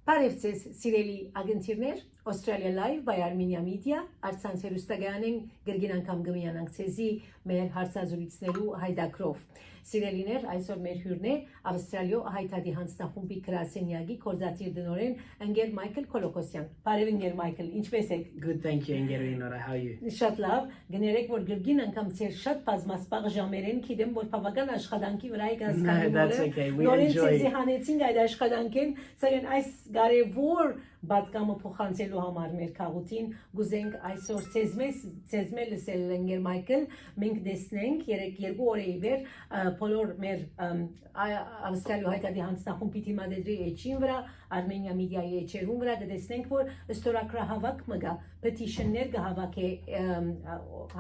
Բարևձեզ սիրելի ագնտիրներ, Australia Live by Armenia Media, Artsakh հերոստագանեն գրգին անգամ գմյանանք ցեզի մեր հարցազրույցներու հայդակրով։ Սիրելիներ, այսօր մեր հյուրն է Ավստրալիո հայտարարի հանձնախումբի գրասենյակի կորզատիր դնորեն ընկեր Michael Kolokossian։ Բարև ընկեր Michael, ինչպե՞ս եք։ Good, thank you, ընկեր Nora, how are you? Շատ լավ, գներեք որ գրգին անգամ ցեր շատ բազմասպաղ ժամերեն գիտեմ որ բավական աշխատանքի վրա եք հասկանում։ That's okay. We enjoy. Նորից հանեցինք այդ աշխատանքին, սակայն այս կարևոր բադկամը փոխանցելու համար մեր քաղաքին գուզենք այսօր ցեզմել լսել ընկեր Michael մենք դեսնենք երկու օր ի վեր բոլոր մեր Ավստրալիա հայտարարի հանձնախումբի թիմադերի էջին վրա Armenian Media-ի էջերուն վրա դեսնենք որ ստորագրահավաք մգա petition-ներ կհավաքի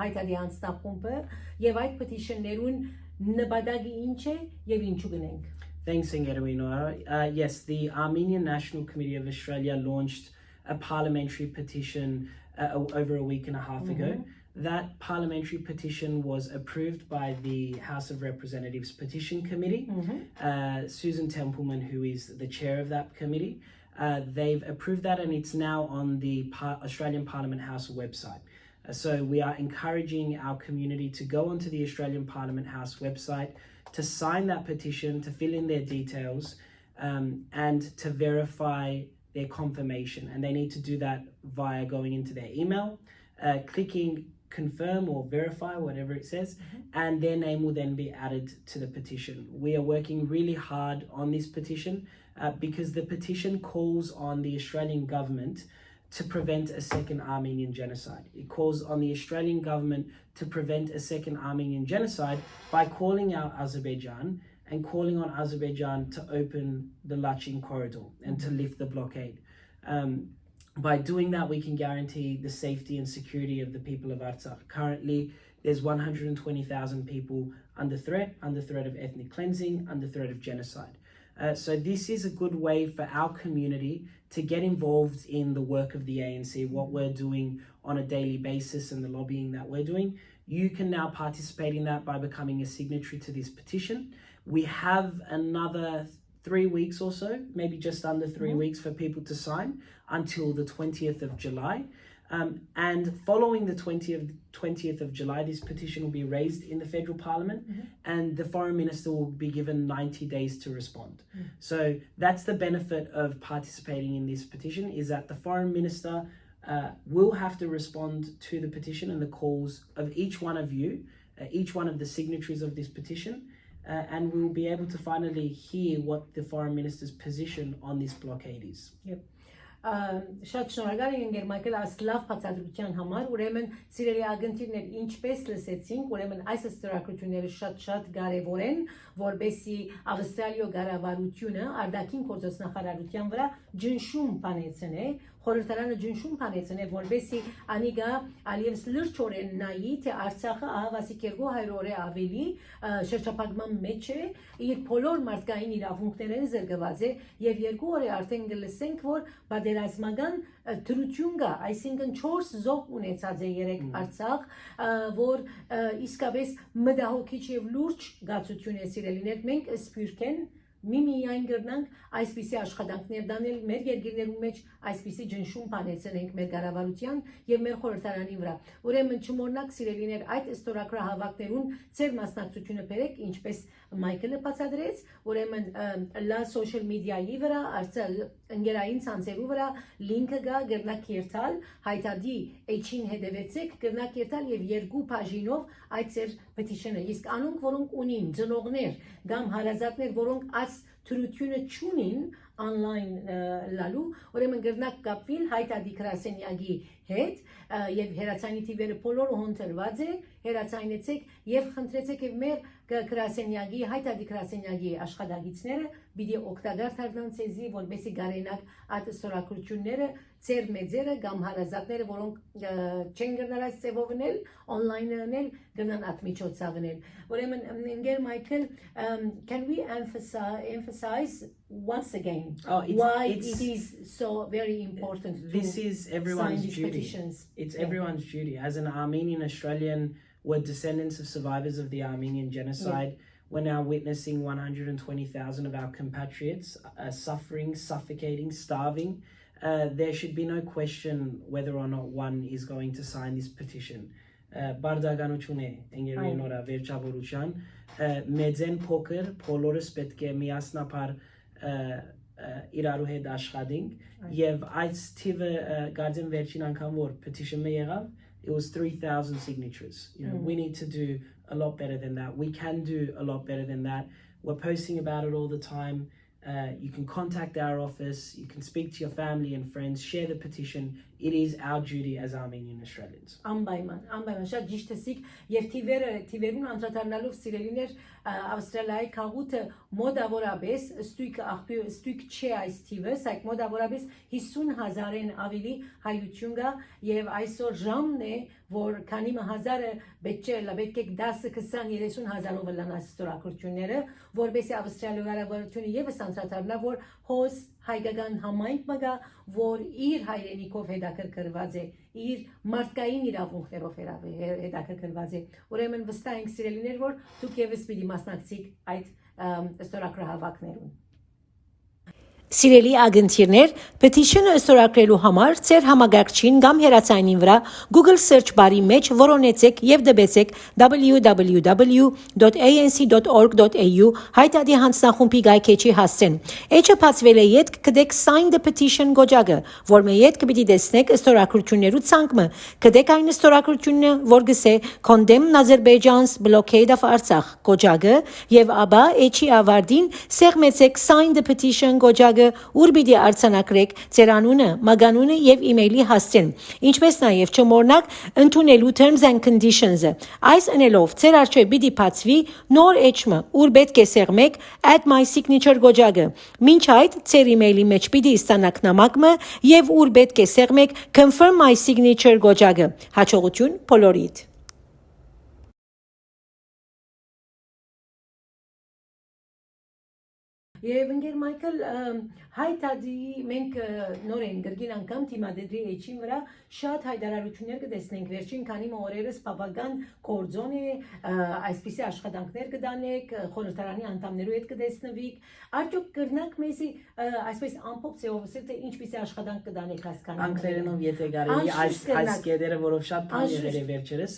հայտարարի հանձնախումբը եւ այդ petition-ներուն նպատակը ինչ է եւ ինչու գնենք Thanks, Nora. Yes, the Armenian National Committee of Australia launched a parliamentary petition over a week and a half ago. That parliamentary petition was approved by the House of Representatives Petition Committee. Susan Templeman, who is the chair of that committee, they've approved that and it's now on the Australian Parliament House website. So we are encouraging our community to go onto the Australian Parliament House website to sign that petition, to fill in their details, and to verify their confirmation. And they need to do that via going into their email, clicking confirm or verify, whatever it says, and their name will then be added to the petition. We are working really hard on this petition because the petition calls on the Australian government to prevent a second Armenian genocide. It calls on the Australian government to prevent a second Armenian genocide by calling out Azerbaijan and calling on Azerbaijan to open the Lachin corridor and to lift the blockade. By doing that, we can guarantee the safety and security of the people of Artsakh. Currently, there's 120,000 people under threat of ethnic cleansing, under threat of genocide. So this is a good way for our community to get involved in the work of the ANC, what we're doing on a daily basis and the lobbying that we're doing. You can now participate in that by becoming a signatory to this petition. We have another 3 weeks or so, maybe just under 3 weeks for people to sign until the 20th of July. And following the 20th of July, this petition will be raised in the federal parliament and the foreign minister will be given 90 days to respond. So that's the benefit of participating in this petition is that the foreign minister will have to respond to the petition and the calls of each one of you, each one of the signatories of this petition, and we will be able to finally hear what the foreign minister's position on this blockade is. Yep. Շատ շնորհակալ եմ ընկեր Michael այս լավ բացատրության համար, ուրեմն սիրելի ագնտիրներ ինչպես լսեցինք, ուրեմն այս ստորագրությունները շատ կարևոր են, որբեսի Ավստրալիա կառավարությունը արտաքին գործոս նախարարության վրա ջնշում բանեցնե, խորհրդարանը ջնշում բանեցնե, որբեսի անիգա ալիևս լրջորեն նայի, թե Արցախը ահավասի 200 օր ավելի շրջափակման մեջ է, իր բոլոր մարդկային իրավունքներն զրկված է եւ 2 օր է արդեն գլսենք, որ պատերազմական դրություն կա, այսինքն 4 զոհ ունեցած է 3 Արցախ, որ իսկապես մտահոգիչ եւ լուրջ գացություն է սիրելիներ, մենք սփյուռքեն միայն գրնանք այսպիսի աշխատանքներ դանել մեր երկրներում մեջ այսպիսի ջնշում բանեցնենք մեր կառավարության եւ մեր խորհրդարանի վրա ուրեմն չմոռնաք սիրելիներ այդ ստորագրահավաքներուն ծեր մասնակցությունը բերեք ինչպես Michael-ը բացատրեց ուրեմն լա social media-ի վրա ընկերային ցանցերու վրա լինքը կա գրնակ երթալ հայտարարի էջին հետևեցեք գրնակ երթալ եւ երկու բաժինով այդ ծեր petition-ը իսկ անոնք որոնք ունին ծնողներ կամ հարազատներ որոնք այս թրությունը չունին online լալու ուրեմն գրնակ կապվին հայտարարի գրասենյակի հետ եւ հերացանի թիվերը բոլորը հոնտրված է հերացանեցեք եւ խնդրեցեք եւ մեր գրասենյակի հայտարարի գրասենյակի աշխատակիցները պիտի օգտակար դառնան ցեզի որովհետեւ գարենակ այդ ստորագրությունները ծեր մեծերը կամ հարազատները որոնք չեն գնալ այս ծևովնել online-նել գնան այդ միջոցառնել ուրեմն ընկեր Michael can we emphasize once again why it is so very important this is everyone's duty petitions. It's everyone's duty as an Armenian Australian we're descendants of survivors of the Armenian genocide we're now witnessing 120,000 of our compatriots suffering, suffocating, starving. There should be no question whether or not one is going to sign this petition. Բարդականություն է ընկերուհի Նորա վերջավորության մեծեն փոքր բոլորս պետք է միասնապար իրարու հետ աշխատենք եւ այս թիվը գարձեմ վերջին անգամ որ petition-ը եղավ it was 3,000 signatures. You know, we need to do a lot better than that. We can do a lot better than that. We're posting about it all the time. You can contact our office. You can speak to your family and friends. Share the petition. It is our duty as Armenian Australians. Անպայման շատ ճիշտ եք եւ թիվերուն անդրադառնալով սիրելիներ Ավստրալիայի քաղուտը մոդավորապես ստույգ չէ այս թիվը, սակայն մոդավորապես 50,000-ն ավելի հայություն կա եւ այսօր ժամն է որ քանի հազարը պետք է 10, 20, 30,000-ով լան այս ստորագրությունները որովհետեւ Ավստրալիայի կառավարությունը եւս անդրադառնա որ հոս հայկական համայնք մգա որ իր հայրենիքով հետաքրքրված է իր մարդկային իրավունքներով հետաքրքրված է ուրեմն վստահ ենք սիրելիներ որ դուք եւս պիտի մասնակցեք այդ ստորագրահավաքներուն Սիրելի ագնտիրներ, petition-ը ստորագրելու համար ձեր համագարկչին կամ հեռացայինին վրա Google search բարի մեջ որոնեցեք եւ դբեցեք www.anc.org.au հայտարարի հանձնախումբի գայքեչի հասցեն։ Էջը բացվել է յետք կդեք sign the petition գոճակը, որ մե յետք պիտի տեսնեք ստորագրություններու ցանկը։ Կդեք այն ստորագրությունը, որ գսե condemn Azerbaijan's blockade of Artsakh գոճակը եւ ապա էջի ավարտին սեղմեցեք sign the petition գոճակը ուր պիտի արձանագրեք ձեր անունը, մագանունը եւ email-ի հասցեն։ Ինչպես նաեւ չմոռնաք ընդունելու terms and conditions-ը։ Այս ընելով ձեր արժե պիտի բացվի նոր էջը, ուր պետք է սեղմեք add my signature գոճակը։ Մինչ այդ ձեր email-ի մեջ պիտի ստանաք նամակը եւ ուր պետք է սեղմեք confirm my signature գոճակը։ Հաջողություն բոլորիդ։ Եվ ընկեր Մայքլ հայտարարի մենք նոր են գրգին անգամ թիմադեդրի էջին վրա շատ հայտարարություններ կտեսնենք վերջին քանի օրերս բավական կորձոն է այսպիսի աշխատանքներ կդանեք խորհրդարանի անդամներու հետ կտեսնվիք արդյոք կրնակ մեզի այսպես ամփոփ ծեովսել թե ինչպիսի աշխատանք կդանեք հասկանալու անգլերենով եթե կարելի այս կետերը որով շատ բան եղել է վերջերս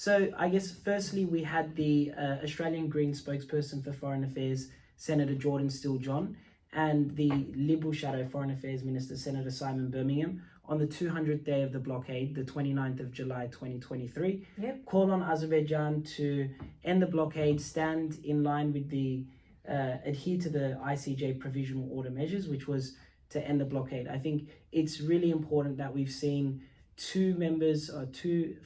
So I guess firstly we had the Australian Green spokesperson for Foreign Affairs Senator Jordan Steele-John and the Liberal Shadow Foreign Affairs Minister Senator Simon Birmingham on the 200th day of the blockade, the 29th of July 2023, called on Azerbaijan to end the blockade, stand in line with the adhere to the ICJ provisional order measures, which was to end the blockade. I think it's really important that we've seen two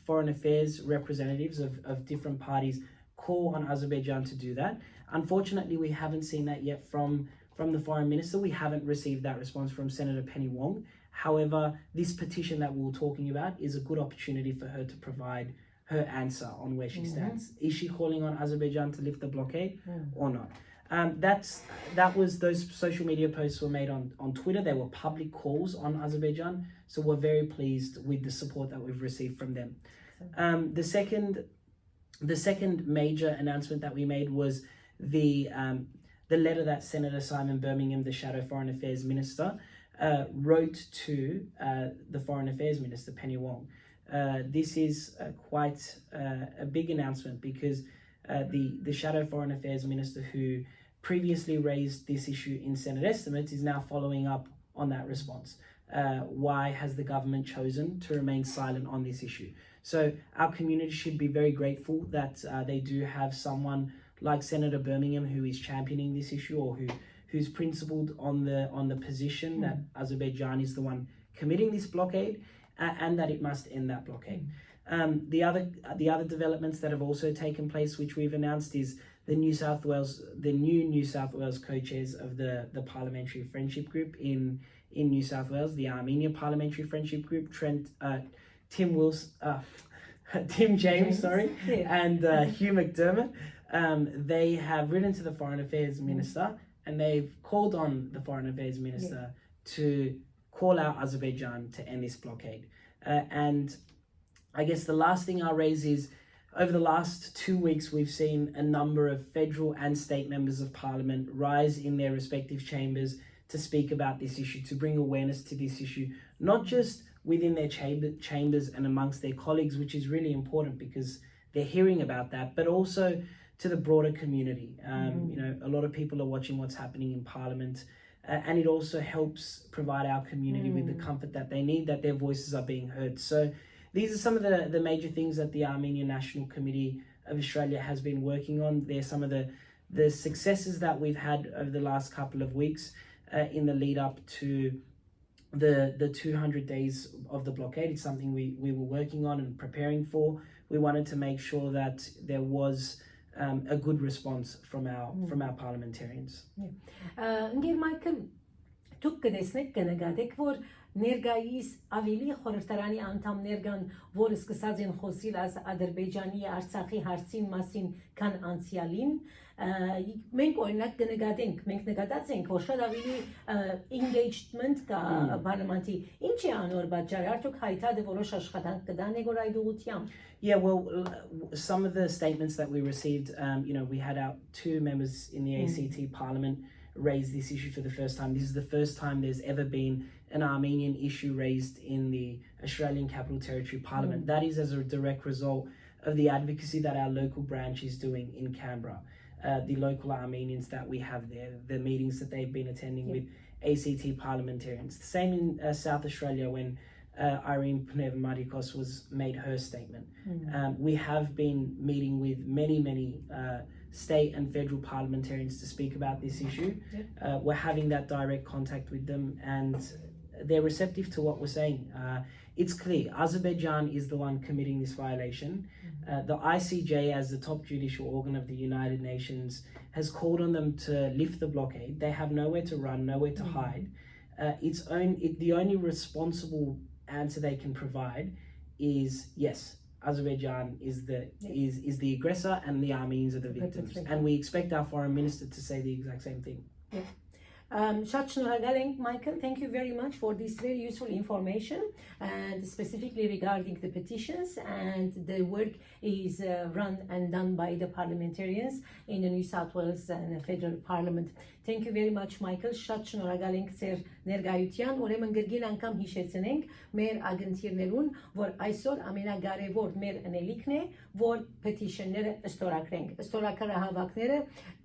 foreign affairs representatives of different parties call on Azerbaijan to do that. Unfortunately, we haven't seen that yet from the foreign minister. We haven't received that response from Senator Penny Wong. However, this petition that we were talking about is a good opportunity for her to provide her answer on where she stands. Is she calling on Azerbaijan to lift the blockade or not? Those social media posts were made on Twitter. They were public calls on Azerbaijan. So we're very pleased with the support that we've received from them. The second major announcement that we made was the letter that Senator Simon Birmingham, the Shadow Foreign Affairs Minister, wrote to the Foreign Affairs Minister, Penny Wong. This is quite a big announcement because the Shadow Foreign Affairs Minister who previously raised this issue in Senate estimates is now following up on that response. Why has the government chosen to remain silent on this issue? So our community should be very grateful that they do have someone like Senator Birmingham who is championing this issue or who's principled on the position that Azerbaijan is the one committing this blockade and that it must end that blockade. The other developments that have also taken place, which we've announced, is the new New South Wales co-chairs of the Parliamentary Friendship Group in New South Wales, the Armenia Parliamentary Friendship Group, Tim James, and Hugh McDermott. They have written to the Foreign Affairs Minister and they've called on the Foreign Affairs Minister to call out Azerbaijan to end this blockade. And I guess the last thing I'll raise is over the last 2 weeks, we've seen a number of federal and state members of parliament rise in their respective chambers to speak about this issue, to bring awareness to this issue, not just within their chambers and amongst their colleagues, which is really important because they're hearing about that, but also to the broader community. A lot of people are watching what's happening in parliament, and it also helps provide our community with the comfort that they need, that their voices are being heard. So these are some of the major things that the Armenian National Committee of Australia has been working on. They're some of the successes that we've had over the last couple of weeks in the lead up to the 200 days of the blockade. It's something we were working on and preparing for. We wanted to make sure that there was a good response from our parliamentarians. Ընկեր Մայքլ, դուք կտեսնեք կնկատեք, որ ներկայիս ավելի խորհրդարանի անդամներ կան, որը սկսած են խոսել Ադրբեջանի Արցախի հարցին մասին, քան անցյալին, մենք օրինակ կնկատենք, մենք նկատած ենք, որ շատ ավելի engagement կա parlamenti, ինչ է անոր պատճառը, արդյոք հայտարարը որոշ աշխատանք կդան եկոր այդ ուղղությամբ։ Yeah, well, some of the statements that we received, we had our 2 members in the ACT Parliament raise this issue for the first time. This is the first time there's ever been an Armenian issue raised in the Australian Capital Territory Parliament. That is as a direct result of the advocacy that our local branch is doing in Canberra. The local Armenians that we have there, the meetings that they've been attending with ACT parliamentarians. The same in South Australia when Irene Pneumatikos made her statement. We have been meeting with many state and federal parliamentarians to speak about this issue. We're having that direct contact with them and they're receptive to what we're saying. It's clear, Azerbaijan is the one committing this violation. The ICJ, as the top judicial organ of the United Nations, has called on them to lift the blockade. They have nowhere to run, nowhere to hide. The only responsible answer they can provide is yes, Azerbaijan is the aggressor and the Armenians are the victims. And we expect our foreign minister to say the exact same thing. Շատ շնորհակալ ենք, Michael. Thank you very much for this very useful information and specifically regarding the petitions and the work is run and done by the parliamentarians in the New South Wales and Federal Parliament. Thank you very much, Michael. Շատ շնորհակալ ենք ձեր ներկայության, ուրեմն գրգին անգամ հիշեցնենք մեր ագնտիրներուն, որ այսօր ամենակարևոր մեր անելիքն է, որ petition-ները ստորագրենք։ Ստորագրահավաքները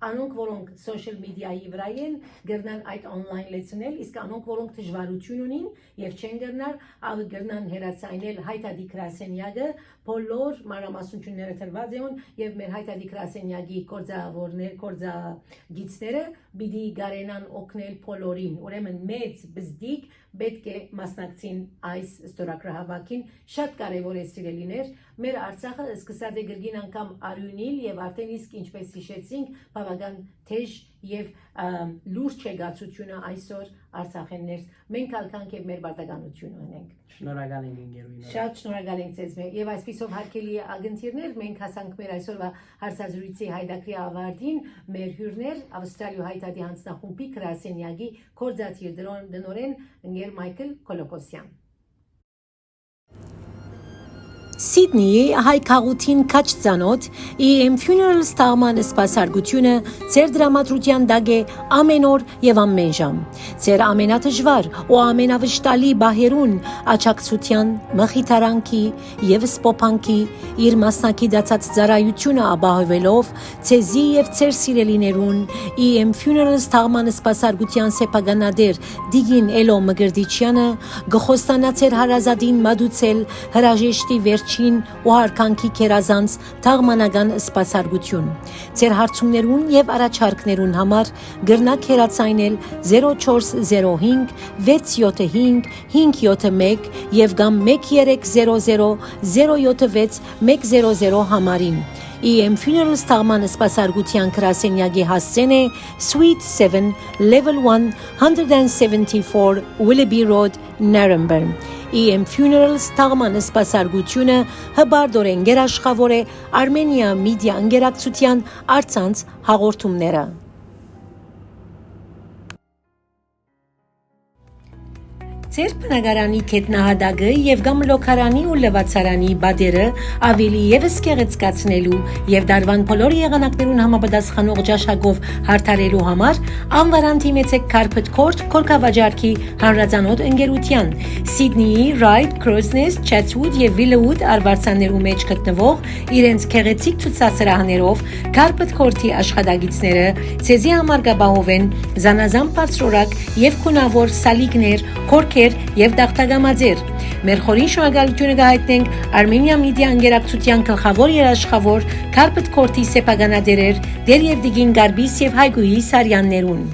անոնք, որոնք social media-ի վրա են, գրնան այդ online լեցնել, իսկ անոնք, որոնք դժվարություն ունին եւ չեն գրնար, ավ գրնան հերացանել հայտարարի գրասենյակը, բոլոր մանրամասնությունները տրված են եւ մեր հայտարարի գրասենյակի գործագիծները պիտի գարենան օգնել բոլորին։ Ուրեմն մեծ բզդիկ պետք է մասնակցին այս ստորագրահավաքին, շատ կարևոր է սիրելիներ։ Մեր Արցախը սկսած է գրգին անգամ արյունիլ եւ արդեն իսկ ինչպես հիշեցինք, բավական թեժ եւ լուրջ չեղացությունը այսօր Արցախեններ։ Մենք ալկանք եւ մեր բարտականությունը ունենք։ Շնորհակալ ենք ինգերուինը։ Շատ շնորհակալ ենք ձեզ եւ այսպիսով հարգելի ագնտիրներ, մենք հասանք մեր այսօրվա հարցազրույցի հայտակրի ավարտին, մեր հյուրներ Ավստրալիա հայտարարի հանձնախումբի գրասենյակի կորզաթիր դնորեն ընկեր Մայքլ Կոլոկոսյան։ Սիդնիի հայ քաղաքին քաչ ծանոթ EM Funerals տաղման սպասարկությունը ձեր դրամատրության դակ է ամեն օր եւ ամեն ժամ։ Ձեր ամենադժվար ու ամենավշտալի բահերուն աճակցության, մխիթարանքի եւ սփոփանքի իր մասնակի դացած ծառայությունը ապահովելով ցեզի եւ ձեր սիրելիներուն EM Funerals տաղման սպասարկության սեփականադեր Դիգին Էլո Մգրդիչյանը գխոստանա ձեր հարազատին մատուցել հրաժեշտի վերջին ու հարկանքի կերազանց թաղմանական սպասարկություն։ Ձեր հարցումներուն եւ առաջարկներուն համար գրնակ հեռացայնել 0405 675 571 եւ կամ 1300 076 100 համարին։ EM Funerals տաղման սպասարկության գրասենյակի հասցեն է Suite 7 Level 1 174 Willoughby Road, Naremburn։ EM Funerals տաղման սպասարկությունը հբարդորեն գերաշխավոր է Armenia Media ընկերակցության առցանց հաղորդումները։ Ձեր բնակարանի կետնահատակը եւ գամլոքարանի ու լվացարանի բادرը ավելի եւս գեղեցկացնելու եւ դարվան բոլոր եղանակներուն համապատասխանող ճաշակով հարթարելու համար անվարան դիմեցեք Carpet Court Կորկավաճառքի հանրազանոթ ընկերության Սիդնեի, Ռայթ, Քրոսնես, Չաթսուդ եւ Վիլլուուդ արվարձաններու մեջ գտնվող իրենց գեղեցիկ ցուցասրահներով Carpet Court-ի աշխատագիցները ցեզի համար գաբահովեն զանազան բարձրորակ եւ քունավոր սալիկներ, քորքեր եւ դաղտագամաձեր։ Մեր խորին շնորհակալությունը կհայտնենք Armenia Media ընկերակցության գլխավոր երաշխավոր Carpet Court-ի սեփականատերեր Դեր եւ Դիգին Գարբիս եւ Հայգուհի Սարյաններուն։